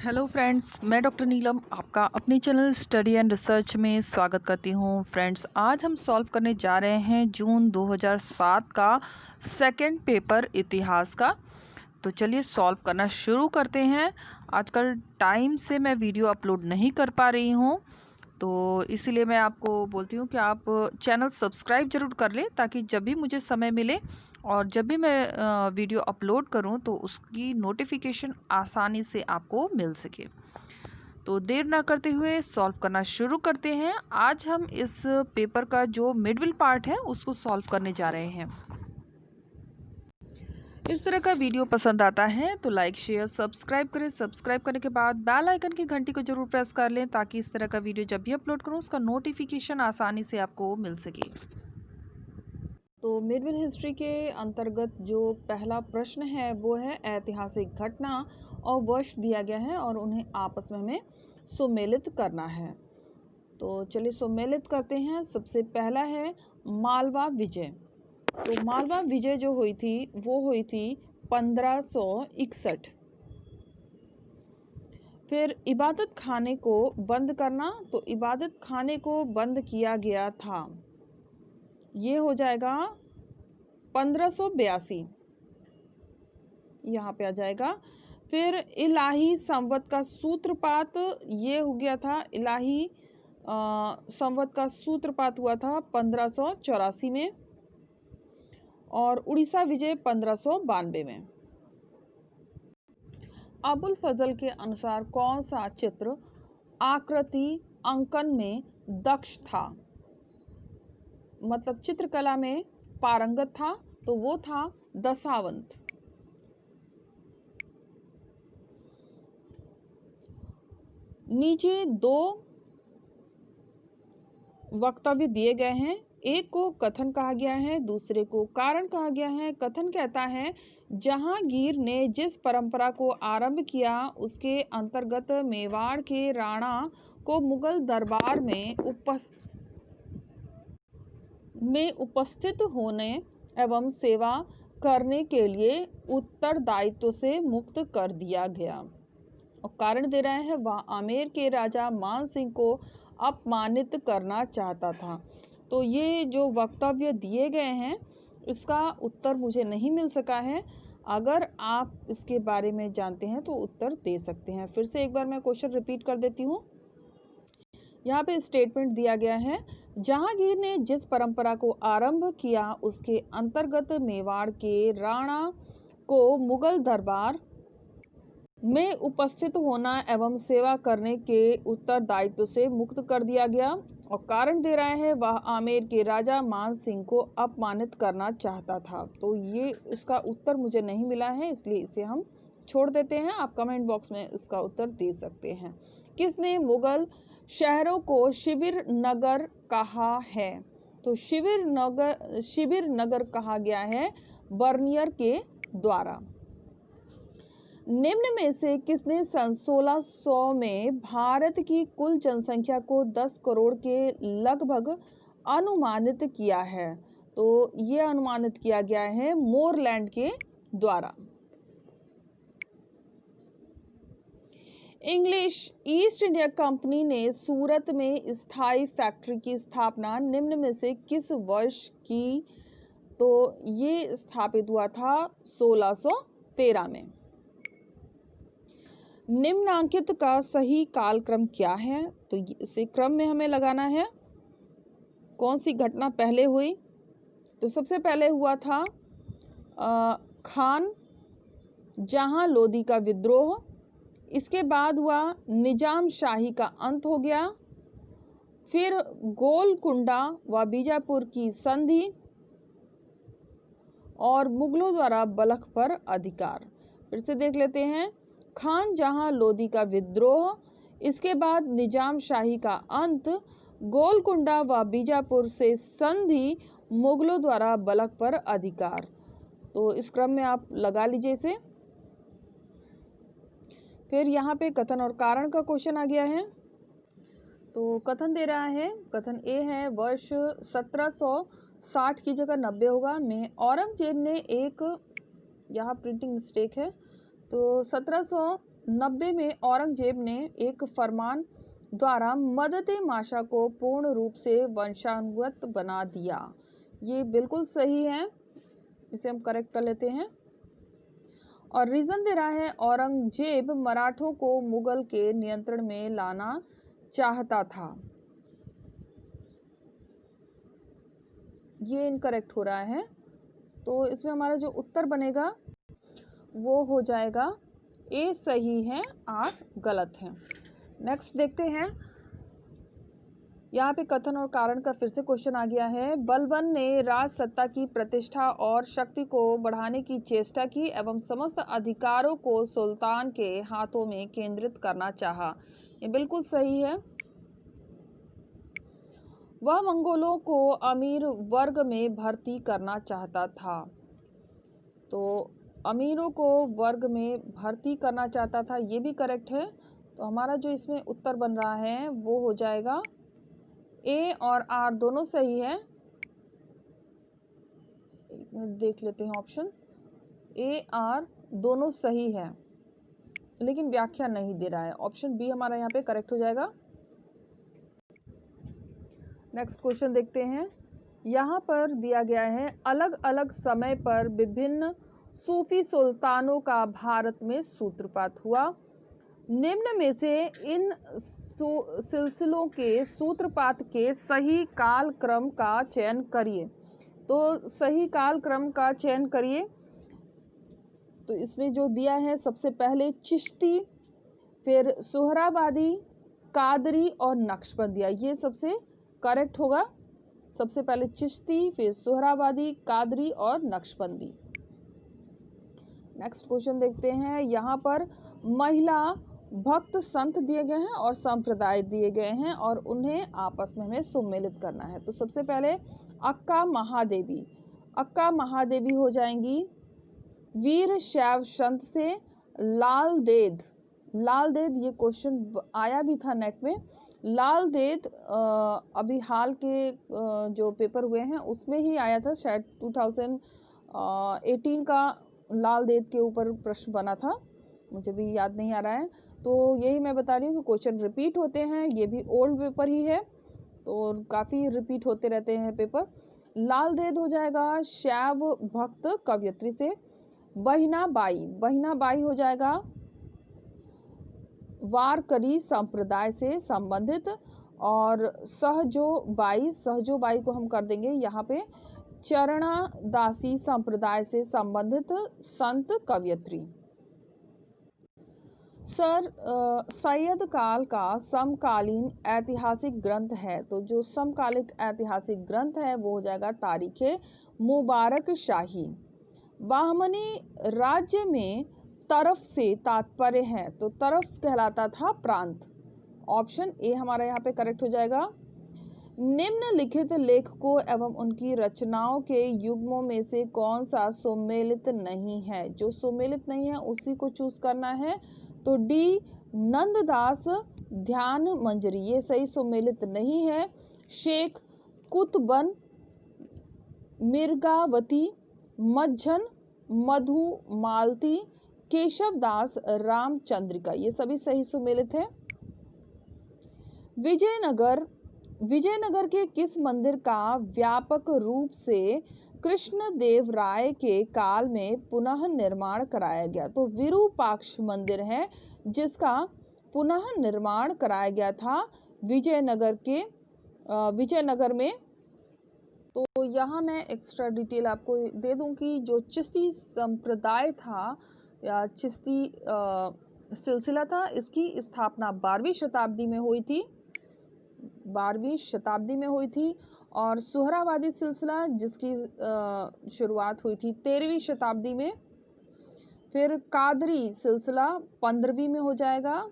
Hello friends, मैं doctor नीलम आपका अपने चैनल स्टडी एंड रिसर्च में स्वागत करती हूँ। फ्रेंड्स, आज हम सॉल्व करने जा रहे हैं जून 2007 का सेकंड पेपर इतिहास का। तो चलिए सॉल्व करना शुरू करते हैं। आजकल टाइम से मैं वीडियो अपलोड नहीं कर पा रही हूँ, तो इसीलिए मैं आपको बोलती हूँ कि आप चैनल सब्सक्राइब ज़रूर कर लें, ताकि जब भी मुझे समय मिले और जब भी मैं वीडियो अपलोड करूँ तो उसकी नोटिफिकेशन आसानी से आपको मिल सके। तो देर ना करते हुए सॉल्व करना शुरू करते हैं। आज हम इस पेपर का जो मिडल पार्ट है उसको सॉल्व करने जा रहे हैं। इस तरह का वीडियो पसंद आता है तो लाइक शेयर सब्सक्राइब करें। सब्सक्राइब करने के बाद बेल आइकन की घंटी को जरूर प्रेस कर लें, ताकि इस तरह का वीडियो जब भी अपलोड करूं उसका नोटिफिकेशन आसानी से आपको मिल सके। तो मिडल हिस्ट्री के अंतर्गत जो पहला प्रश्न है वो है ऐतिहासिक घटना और वर्ष दिया गया है और उन्हें आपस में हमें सुमेलित करना है। तो चलिए सुमेलित करते हैं। सबसे पहला है मालवा विजय। तो मालवा विजय जो हुई थी वो हुई थी 1561। फिर इबादत खाने को बंद करना, तो इबादत खाने को बंद किया गया था, ये हो जाएगा 1582, यहाँ पे आ जाएगा। फिर इलाही संवत का सूत्रपात, ये हो गया था इलाही संवत का सूत्रपात हुआ था 1584 में। और उड़ीसा विजय 1592 में। अबुल फजल के अनुसार कौन सा चित्र आकृति अंकन में दक्ष था, मतलब चित्रकला में पारंगत था, तो वो था दशावंत। नीचे दो वक्तव्य दिए गए हैं। एक को कथन कहा गया है, दूसरे को कारण कहा गया है। कथन कहता है, जहांगीर ने जिस परंपरा को आरंभ किया उसके अंतर्गत मेवाड़ के राणा को मुगल दरबार में उपस्थित होने एवं सेवा करने के लिए उत्तरदायित्व से मुक्त कर दिया गया। और कारण दे रहे हैं, वह आमेर के राजा मान सिंह को अपमानित करना चाहता था। तो ये जो वक्तव्य दिए गए हैं इसका उत्तर मुझे नहीं मिल सका है। अगर आप इसके बारे में जानते हैं तो उत्तर दे सकते हैं। फिर से एक बार मैं क्वेश्चन रिपीट कर देती हूँ। यहाँ पे स्टेटमेंट दिया गया है, जहांगीर ने जिस परंपरा को आरंभ किया उसके अंतर्गत मेवाड़ के राणा को मुगल दरबार में उपस्थित होना एवं सेवा करने के उत्तरदायित्व से मुक्त कर दिया गया। और कारण दे रहा है, वह आमेर के राजा मान सिंह को अपमानित करना चाहता था। तो ये इसका उत्तर मुझे नहीं मिला है, इसलिए इसे हम छोड़ देते हैं। आप कमेंट बॉक्स में इसका उत्तर दे सकते हैं। किसने मुगल शहरों को शिविर नगर कहा है? तो शिविर नगर कहा गया है बर्नियर के द्वारा। निम्न में से किसने सन 1600 में भारत की कुल जनसंख्या को 10 करोड़ के लगभग अनुमानित किया है? तो ये अनुमानित किया गया है मोरलैंड के द्वारा। इंग्लिश ईस्ट इंडिया कंपनी ने सूरत में स्थायी फैक्ट्री की स्थापना निम्न में से किस वर्ष की? तो ये स्थापित हुआ था 1613 में। निम्नांकित का सही कालक्रम क्या है? तो इसे क्रम में हमें लगाना है। कौन सी घटना पहले हुई? तो सबसे पहले हुआ था खान जहां लोदी का विद्रोह। इसके बाद हुआ निजाम शाही का अंत हो गया। फिर गोलकुंडा व बीजापुर की संधि और मुगलों द्वारा बलख पर अधिकार। फिर से देख लेते हैं। खान जहां लोदी का विद्रोह, इसके बाद निजाम शाही का अंत, गोलकुंडा व बीजापुर से संधि, मुगलों द्वारा बलख पर अधिकार। तो इस क्रम में आप लगा लीजिए इसे। फिर यहाँ पे कथन और कारण का क्वेश्चन आ गया है। तो कथन दे रहा है, कथन ए है, वर्ष 1760 की जगह 90 होगा में औरंगजेब ने एक, यहाँ प्रिंटिंग मिस्टेक है, तो 1700 90 में औरंगजेब ने एक फरमान द्वारा मदद-ए माशा को पूर्ण रूप से वंशानुगत बना दिया। ये बिल्कुल सही है, इसे हम करेक्ट कर लेते हैं। और रीजन दे रहा है औरंगजेब मराठों को मुगल के नियंत्रण में लाना चाहता था। ये इनकरेक्ट हो रहा है, तो इसमें हमारा जो उत्तर बनेगा वो हो जाएगा ए सही है, आर गलत है। नेक्स्ट देखते हैं, यहाँ पे कथन और कारण का फिर से क्वेश्चन आ गया है। बलबन ने राज सत्ता की प्रतिष्ठा और शक्ति को बढ़ाने की चेष्टा की एवं समस्त अधिकारों को सुल्तान के हाथों में केंद्रित करना चाहा। ये बिल्कुल सही है। वह मंगोलों को अमीर वर्ग में भर्ती करना चाहता था। तो अमीरों को वर्ग में भर्ती करना चाहता था, ये भी करेक्ट है। तो हमारा जो इसमें उत्तर बन रहा है वो हो जाएगा ए और आर दोनों सही है। एक मिनट देख लेते हैं, ऑप्शन ए आर दोनों सही है, लेकिन व्याख्या नहीं दे रहा है। ऑप्शन बी हमारा यहाँ पे करेक्ट हो जाएगा। नेक्स्ट क्वेश्चन देखते हैं, यहाँ पर दिया गया है अलग अलग समय पर विभिन्न सूफी सुल्तानों का भारत में सूत्रपात हुआ। निम्न में से इन सिलसिलों के सूत्रपात के सही काल क्रम का चयन करिए। तो सही काल क्रम का चयन करिए। तो इसमें जो दिया है, सबसे पहले चिश्ती, फिर सुहरावादी, कादरी और नक्शबंदिया, ये सबसे करेक्ट होगा। सबसे पहले चिश्ती, फिर सुहरावादी, कादरी और नक्शबंदी। नेक्स्ट क्वेश्चन देखते हैं, यहाँ पर महिला भक्त संत दिए गए हैं और संप्रदाय दिए गए हैं और उन्हें आपस में हमें सम्मिलित करना है। तो सबसे पहले अक्का महादेवी, अक्का महादेवी हो जाएंगी। वीर शैव संत से लाल देद, लाल देद ये क्वेश्चन आया भी था नेट में। लाल देद अभी हाल के जो पेपर हुए हैं उसमें ही आया था, शायद 2018 का लाल देद के ऊपर प्रश्न बना था, मुझे भी याद नहीं आ रहा है। तो यही मैं बता रही हूँ कि क्वेश्चन रिपीट होते हैं, ये भी ओल्ड पेपर ही है तो काफ़ी रिपीट होते रहते हैं पेपर। लाल देद हो जाएगा शैव भक्त कवयत्री से। बहिना बाई, बहिना बाई हो जाएगा वारकरी संप्रदाय से संबंधित। और सहजो बाई, सहजो बाई को हम कर देंगे यहाँ पे चरणा दासी संप्रदाय से संबंधित संत कवयत्री। सर सैयद काल का समकालीन ऐतिहासिक ग्रंथ है। तो जो समकालिक ऐतिहासिक ग्रंथ है वो हो जाएगा तारीखे मुबारक शाही। बाहमनी राज्य में तरफ से तात्पर्य है, तो तरफ कहलाता था प्रांत। ऑप्शन ए हमारा यहाँ पे करेक्ट हो जाएगा। निम्नलिखित लेखकों एवं उनकी रचनाओं के युग्मों में से कौन सा सुमेलित नहीं है? जो सुमेलित नहीं है उसी को चूज करना है। तो डी नंददास ध्यान मंजरी, ये सही सुमेलित नहीं है। शेख कुतबन, मिर्गावती, मज्झन, मधु मालती, केशवदास रामचंद्रिका, ये सभी सही सुमेलित है। विजयनगर, विजयनगर के किस मंदिर का व्यापक रूप से कृष्णदेव राय के काल में पुनः निर्माण कराया गया? तो विरूपाक्ष मंदिर है जिसका पुनः निर्माण कराया गया था विजयनगर के विजयनगर में। तो यहाँ मैं एक्स्ट्रा डिटेल आपको दे दूं कि जो चिश्ती संप्रदाय था या चिश्ती सिलसिला था, इसकी स्थापना 12वीं शताब्दी में हुई थी, 12वीं शताब्दी में हुई थी। और सुहरावादी सिलसिला जिसकी शुरुआत हुई थी 13वीं शताब्दी में। फिर कादरी सिलसिला 15वीं में हो जाएगा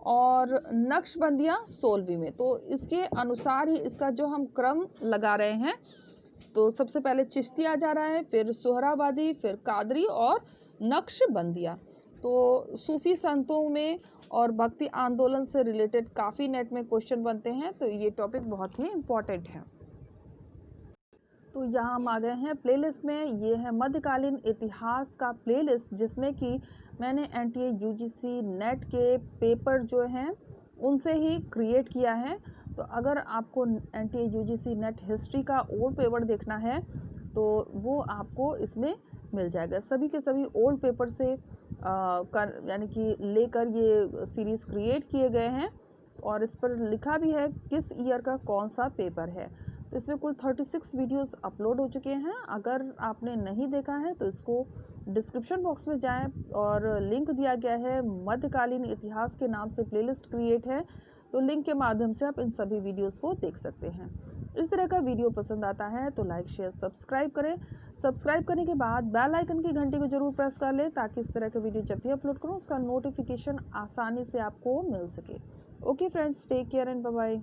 और नक्शबंदियाँ 16वीं में। तो इसके अनुसार ही इसका जो हम क्रम लगा रहे हैं, तो सबसे पहले चिश्ती आ जा रहा है, फिर सुहरावादी, फिर कादरी और नक्शबंदिया। तो सूफी संतों में और भक्ति आंदोलन से रिलेटेड काफ़ी नेट में क्वेश्चन बनते हैं, तो ये टॉपिक बहुत ही इम्पोर्टेंट है। तो यहाँ हम आ गए हैं प्लेलिस्ट में। ये है मध्यकालीन इतिहास का प्लेलिस्ट, जिसमें कि मैंने एनटीए यूजीसी नेट के पेपर जो हैं उनसे ही क्रिएट किया है। तो अगर आपको एनटीए यूजीसी नेट हिस्ट्री का ओल्ड पेपर देखना है तो वो आपको इसमें मिल जाएगा। सभी के सभी ओल्ड पेपर से यानी कि लेकर ये सीरीज़ क्रिएट किए गए हैं और इस पर लिखा भी है किस ईयर का कौन सा पेपर है। तो इसमें कुल 36 वीडियोस अपलोड हो चुके हैं। अगर आपने नहीं देखा है तो इसको डिस्क्रिप्शन बॉक्स में जाएं और लिंक दिया गया है, मध्यकालीन इतिहास के नाम से प्लेलिस्ट क्रिएट है, तो लिंक के माध्यम से आप इन सभी वीडियोस को देख सकते हैं। इस तरह का वीडियो पसंद आता है तो लाइक शेयर सब्सक्राइब करें। सब्सक्राइब करने के बाद बेल आइकन की घंटी को जरूर प्रेस कर लें, ताकि इस तरह के वीडियो जब भी अपलोड करूं उसका नोटिफिकेशन आसानी से आपको मिल सके। Okay friends, take care and bye bye.